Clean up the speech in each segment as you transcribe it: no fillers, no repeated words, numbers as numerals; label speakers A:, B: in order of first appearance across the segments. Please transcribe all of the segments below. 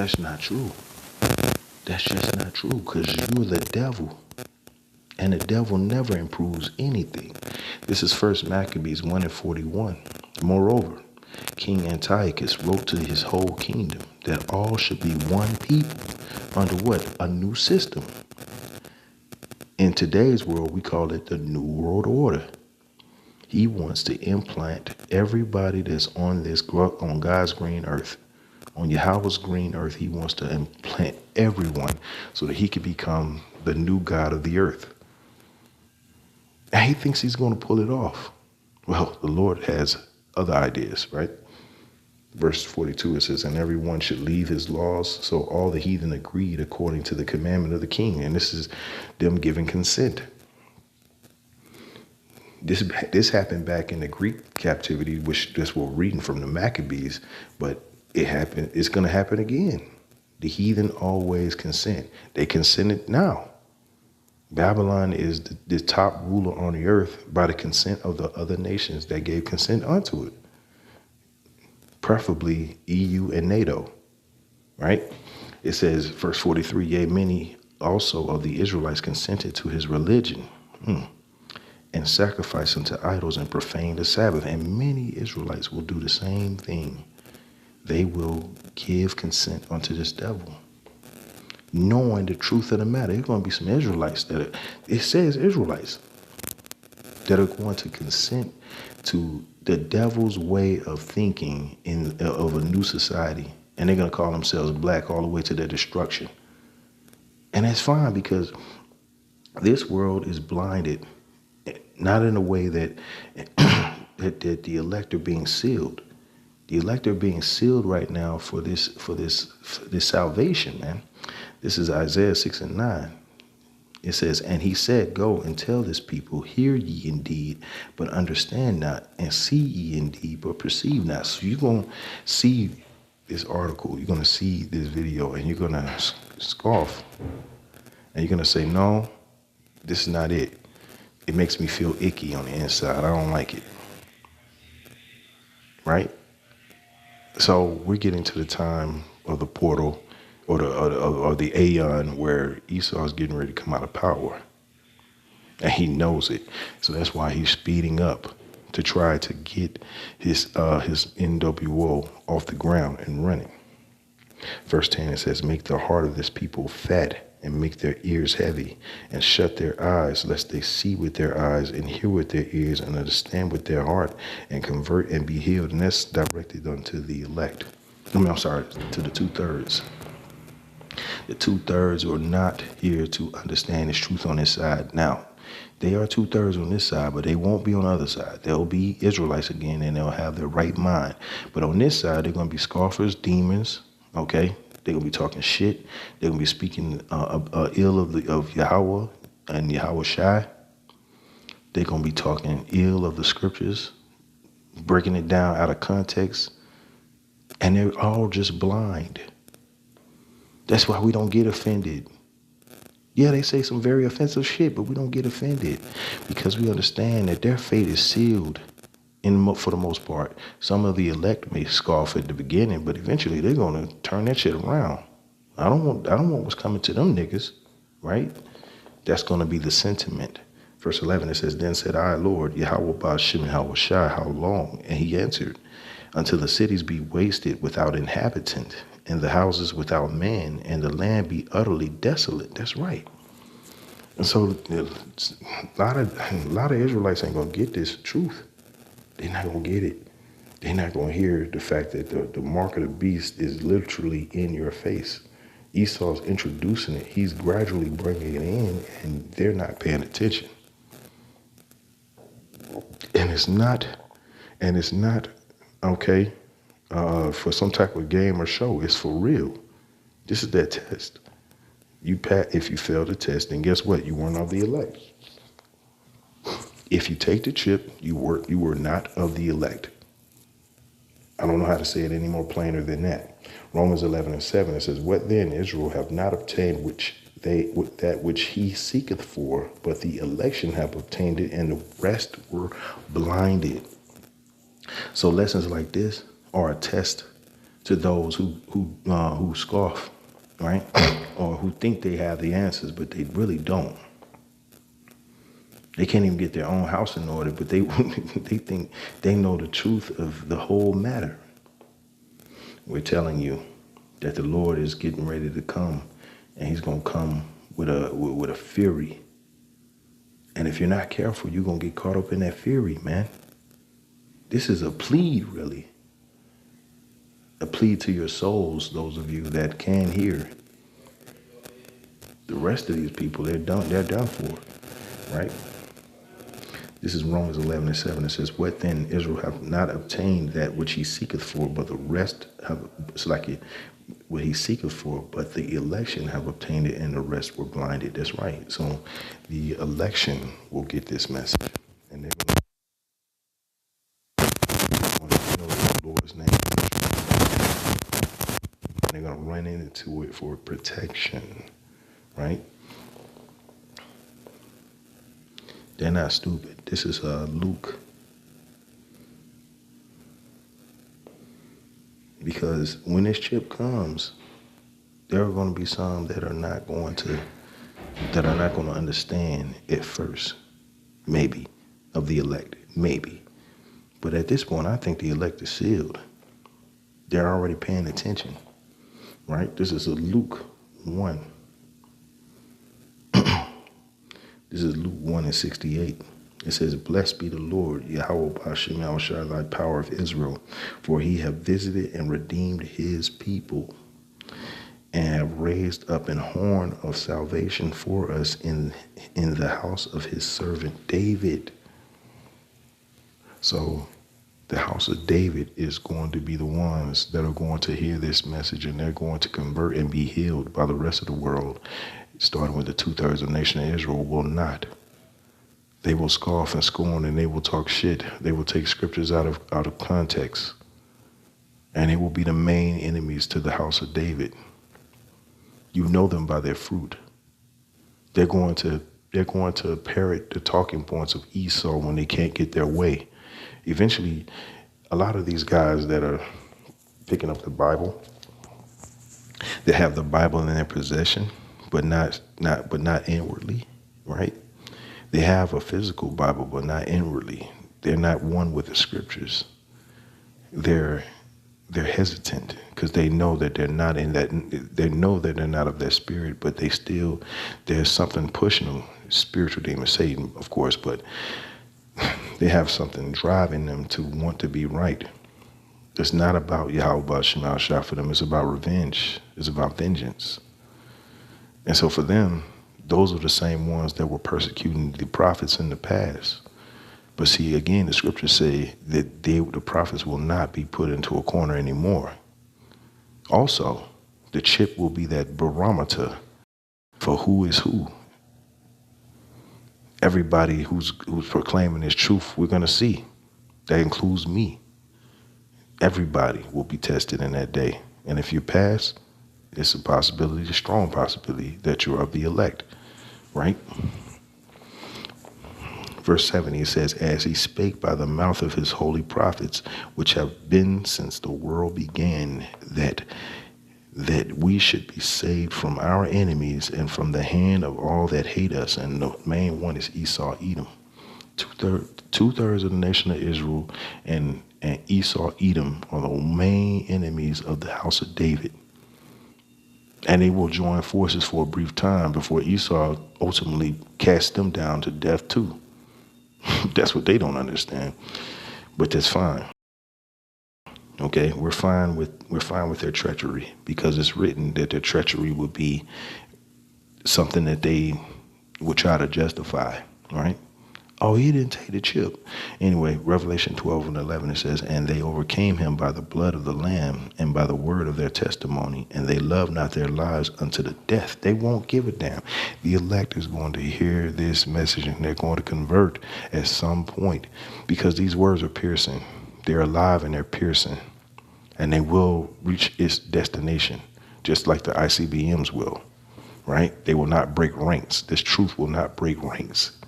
A: That's not true. That's just not true, because you're the devil. And the devil never improves anything. This is First Maccabees 1:41. Moreover, King Antiochus wrote to his whole kingdom that all should be one people under what? A new system. In today's world, we call it the New World Order. He wants to implant everybody that's on God's green earth. On Yahweh's green earth, he wants to implant everyone so that he can become the new God of the earth. And he thinks he's going to pull it off. Well, the Lord has other ideas, right? Verse 42, it says, and everyone should leave his laws. So all the heathen agreed according to the commandment of the king. And this is them giving consent. This happened back in the Greek captivity, which that's what we're reading from the Maccabees, but it happened. It's going to happen again. The heathen always consent. They consented now. Babylon is the top ruler on the earth by the consent of the other nations that gave consent unto it. Preferably EU and NATO, right? It says, verse 43, yea, many also of the Israelites consented to his religion and sacrificed unto idols and profaned the Sabbath. And many Israelites will do the same thing. They will give consent unto this devil, knowing the truth of the matter. There's going to be some Israelites it says Israelites that are going to consent to the devil's way of thinking of a new society. And they're going to call themselves black all the way to their destruction. And that's fine, because this world is blinded, not in a way that, that the elect are being sealed. The elect are being sealed right now for this salvation, man. This is Isaiah 6:9. It says, and he said, go and tell this people, hear ye indeed, but understand not, and see ye indeed, but perceive not. So you're going to see this article, you're going to see this video, and you're going to scoff. And you're going to say, no, this is not it. It makes me feel icky on the inside. I don't like it. Right? So we're getting to the time of the portal, or the aeon, where Esau is getting ready to come out of power. And he knows it. So that's why he's speeding up to try to get his NWO off the ground and running. Verse 10, it says, make the heart of this people fat, and make their ears heavy, and shut their eyes, lest they see with their eyes, and hear with their ears, and understand with their heart, and convert and be healed. And that's directed unto the elect. To the 2/3. The 2/3 are not here to understand this truth on this side. Now, they are 2/3 on this side, but they won't be on the other side. They'll be Israelites again, and they'll have their right mind. But on this side, they're going to be scoffers, demons, okay? They're going to be talking shit. They're going to be speaking ill of Yahweh and Yahweh Shai. They're going to be talking ill of the scriptures, breaking it down out of context. And they're all just blind. That's why we don't get offended. Yeah, they say some very offensive shit, but we don't get offended, because we understand that their fate is sealed. For the most part, some of the elect may scoff at the beginning, but eventually they're going to turn that shit around. I don't want what's coming to them niggas, right? That's going to be the sentiment. Verse 11, it says, then said I, Lord, Yahweh Ba'ashem Yahweh Shai, how long? And he answered, until the cities be wasted without inhabitant, and the houses without man, and the land be utterly desolate. That's right. And so a lot of Israelites ain't going to get this truth. They're not going to get it. They're not going to hear the fact that the mark of the beast is literally in your face. Esau's introducing it. He's gradually bringing it in, and they're not paying attention. And it's not okay for some type of game or show. It's for real. This is that test. If you fail the test, then guess what? You weren't of the elect. If you take the chip, you were not of the elect. I don't know how to say it any more plainer than that. Romans 11:7, it says, what then Israel have not obtained that which he seeketh for, but the election have obtained it, and the rest were blinded. So lessons like this are a test to those who scoff, right? Or who think they have the answers, but they really don't. They can't even get their own house in order, but they they think they know the truth of the whole matter. We're telling you that the Lord is getting ready to come, and he's going to come with a fury. And if you're not careful, you're going to get caught up in that fury, man. This is a plea, really. A plea to your souls, those of you that can hear. The rest of these people, they're done for, right? This is Romans 11:7. It says, "What then? Israel have not obtained that which he seeketh for, but the rest have." It's like what he seeketh for, but the election have obtained it, and the rest were blinded. That's right. So the election will get this message, and they're going to know the Lord's name, and they're going to run into it for protection, right? They're not stupid. This is Luke. Because when this chip comes, there are going to be some that are not going to understand at first, maybe, of the elect, maybe. But at this point, I think the elect is sealed. They're already paying attention, right? This is Luke 1. This is Luke 1:68. It says, "Blessed be the Lord, Yahweh B'Hashem Yahushua, thy power of Israel, for he have visited and redeemed his people, and have raised up an horn of salvation for us in the house of his servant David." So the house of David is going to be the ones that are going to hear this message, and they're going to convert and be healed, by the rest of the world, starting with the 2/3 of the nation of Israel, will not. They will scoff and scorn, and they will talk shit. They will take scriptures out of context, and they will be the main enemies to the house of David. You know them by their fruit. They're going to parrot the talking points of Esau when they can't get their way. Eventually, a lot of these guys that are picking up the Bible, they have the Bible in their possession, but not inwardly, right? They have a physical Bible, but not inwardly. They're not one with the scriptures. They're hesitant because they know that they're not in that. They know that they're not of that spirit, but there's something pushing them. Spiritual demon, Satan, of course, but they have something driving them to want to be right. It's not about Yahweh B'Hashem Yahushua for them. It's about revenge. It's about vengeance. And so for them, those are the same ones that were persecuting the prophets in the past. But see, again, the scriptures say that the prophets will not be put into a corner anymore. Also, the chip will be that barometer for who is who. Everybody who's proclaiming this truth, we're going to see. That includes me. Everybody will be tested in that day. And if you pass, it's a possibility, a strong possibility, that you're of the elect. Right? Verse 70, it says, "As he spake by the mouth of his holy prophets, which have been since the world began, that we should be saved from our enemies and from the hand of all that hate us." And the main one is Esau, Edom. Two-thirds of the nation of Israel and Esau, Edom are the main enemies of the house of David. And they will join forces for a brief time before Esau ultimately casts them down to death too. That's what they don't understand. But that's fine. Okay, we're fine with their treachery, because it's written that their treachery would be something that they would try to justify, right? Oh, he didn't take the chip. Anyway, Revelation 12:11, it says, "And they overcame him by the blood of the Lamb and by the word of their testimony, and they loved not their lives unto the death." They won't give a damn. The elect is going to hear this message, and they're going to convert at some point, because these words are piercing. They're alive and they're piercing, and they will reach its destination, just like the Icbm'S will, right? They will not break ranks. This truth will not break ranks.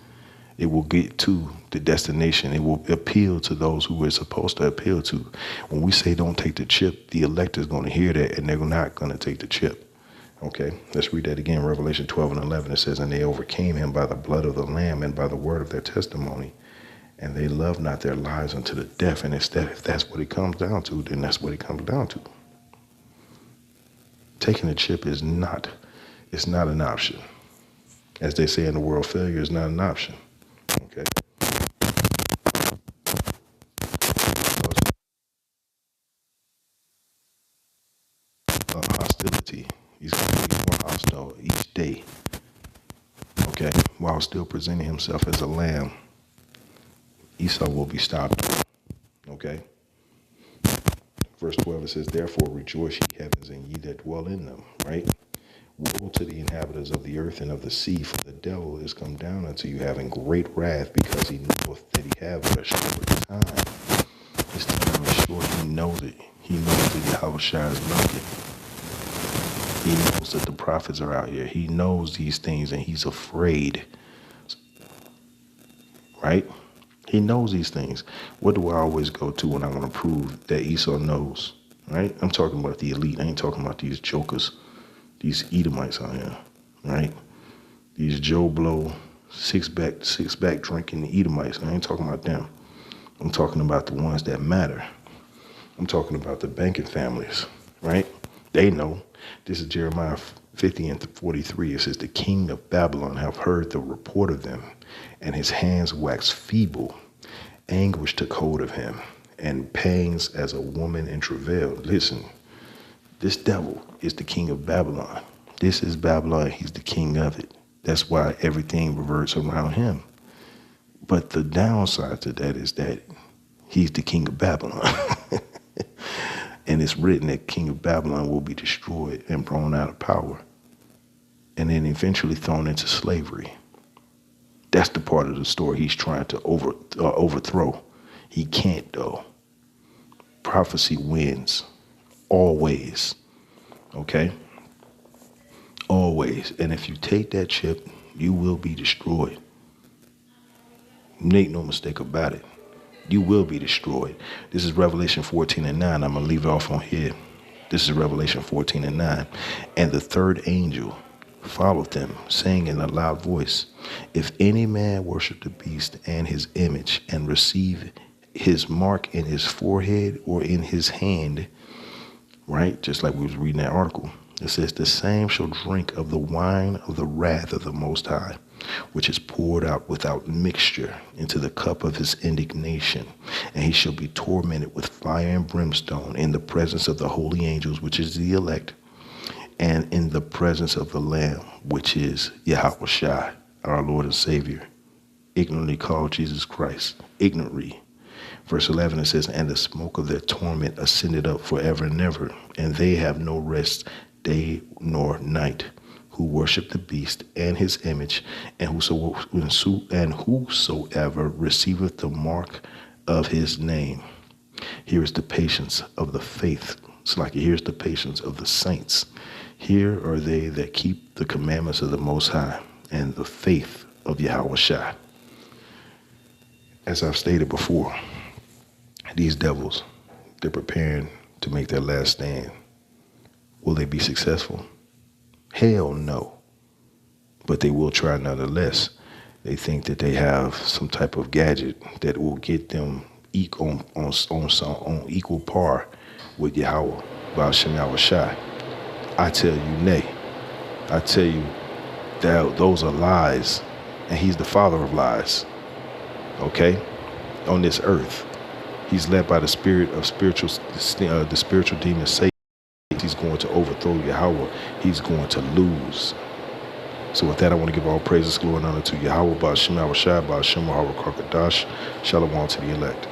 A: It will get to the destination. It will appeal to those who we're supposed to appeal to. When we say don't take the chip, the elect is going to hear that and they're not going to take the chip. Okay, let's read that again. Revelation 12 and 11, it says, and they overcame him by the blood of the Lamb and by the word of their testimony. And they loved not their lives unto the death. And instead, if that's what it comes down to, then that's what it comes down to. Taking the chip is not, it's not an option. As they say in the world, failure is not an option. Okay. Hostility. He's going to be more hostile each day. Okay. While still presenting himself as a lamb, Esau will be stopped. Okay. Verse 12, it says, therefore rejoice, ye heavens, and ye that dwell in them. Right? Woe to the inhabitants of the earth and of the sea, for the devil is come down unto you, having great wrath, because he knoweth that he have but a short time. His time is short. He knows it. He knows that Yahushua is looking. He knows that the prophets are out here. He knows these things, and he's afraid. Right? He knows these things. What do I always go to when I want to prove that Esau knows? Right? I'm talking about the elite. I ain't talking about these jokers, these Edomites out here. Right? These Joe Blow, six back drinking Edomites. I ain't talking about them. I'm talking about the ones that matter. I'm talking about the banking families. Right? They know. This is Jeremiah 50 and 43. It says, the king of Babylon have heard the report of them, and his hands waxed feeble. Anguish took hold of him, and pangs as a woman in travail. Listen, this devil is the king of Babylon. This is Babylon. He's the king of it. That's why everything reverts around him. But the downside to that is that he's the king of Babylon. And it's written that king of Babylon will be destroyed and thrown out of power, and then eventually thrown into slavery. That's the part of the story he's trying to overthrow. He can't, though. Prophecy wins. Always. Okay? Always. And if you take that chip, you will be destroyed. Make no mistake about it. You will be destroyed. This is Revelation 14 and 9. I'm going to leave it off on here. This is Revelation 14 and 9. And the third angel followed them, saying in a loud voice, if any man worship the beast and his image, and receive his mark in his forehead or in his hand, right? Just like we was reading that article. It says, the same shall drink of the wine of the wrath of the Most High, which is poured out without mixture into the cup of his indignation. And he shall be tormented with fire and brimstone in the presence of the holy angels, which is the elect, and in the presence of the Lamb, which is Yahushua, our Lord and Savior, ignorantly called Jesus Christ, ignorantly. Verse 11, it says, and the smoke of their torment ascended up forever and ever, and they have no rest day nor night, who worship the beast and his image, and whosoever receiveth the mark of his name. Here is the patience of the faith. It's like here's the patience of the saints. Here are they that keep the commandments of the Most High and the faith of Yahushua. As I've stated before, these devils, they're preparing to make their last stand. Will they be successful? Hell no. But they will try nonetheless. They think that they have some type of gadget that will get them on equal par with Yahweh, Ba'ashem Yahushua. I tell you nay. I tell you that those are lies, and he's the father of lies. Okay? On this earth, he's led by the spirit of the spiritual demon Satan. He's going to overthrow Yahweh. He's going to lose. So with that, I want to give all praises, glory, and honor to Yahweh, Ba'ashem Yahushua, Ba'ashem Yahushua Kakadash. Shalom to the elect.